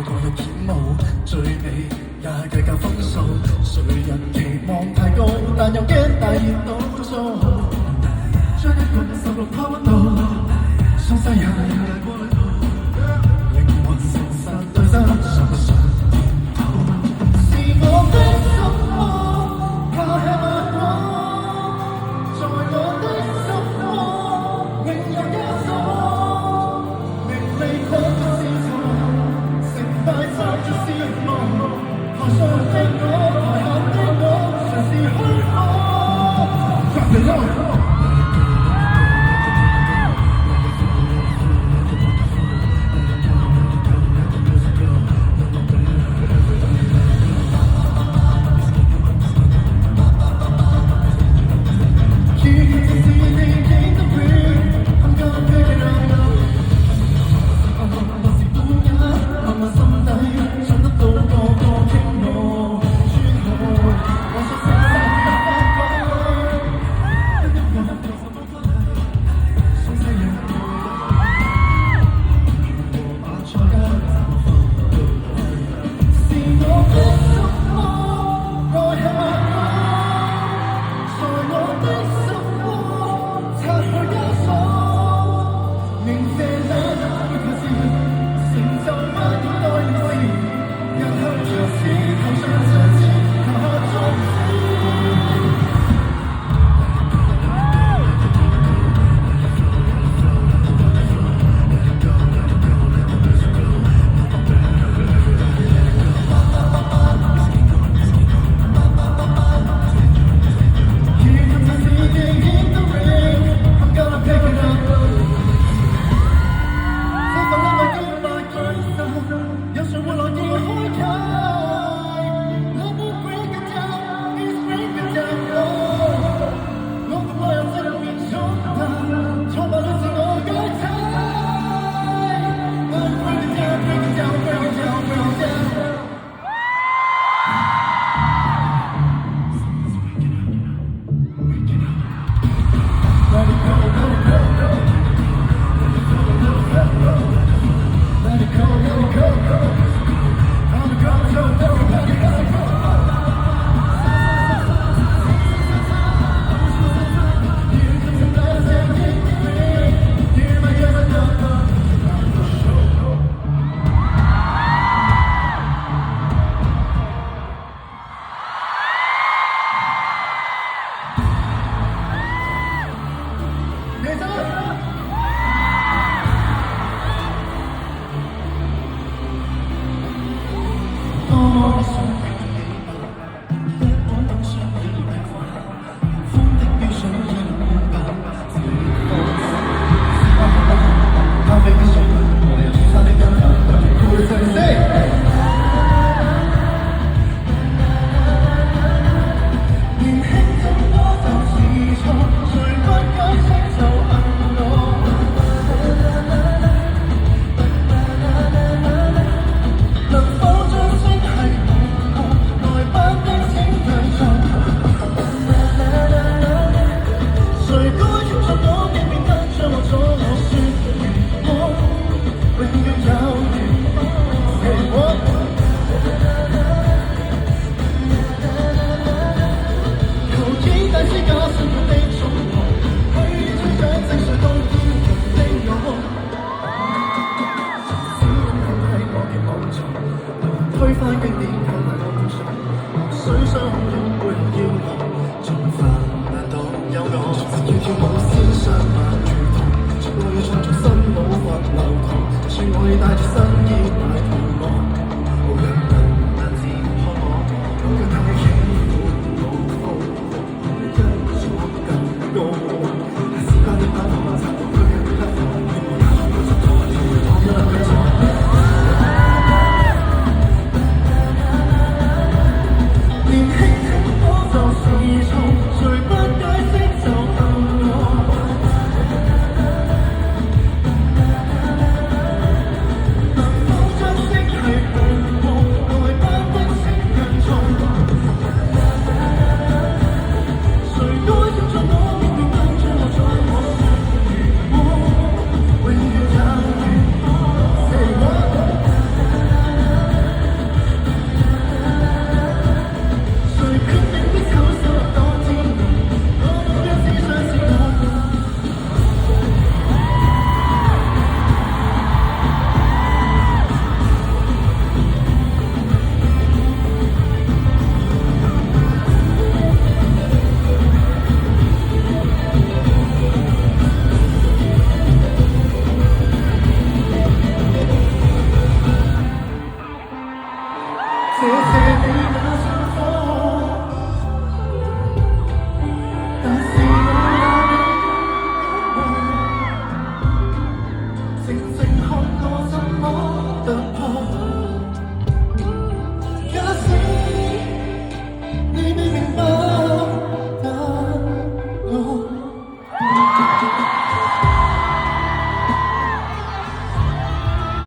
個有驕傲，最尾也計較分數。誰人期望太高，但又驚大熱倒數。將一個16拋溫度，送世人過旅途，靈魂誠實對身，上不上天堂？是我的心魔，怕吃晚光，在我的心窩，永有枷鎖。名利擴張是錯，成敗參照是夢。台上的我，台下的我，常是虛火。Drop it low。推翻經典靠大浪上，水傷洶湧背後要我，重返難道有我？要跳舞先上萬如圖，我要創造新舞或流堂，說我要帶着新意。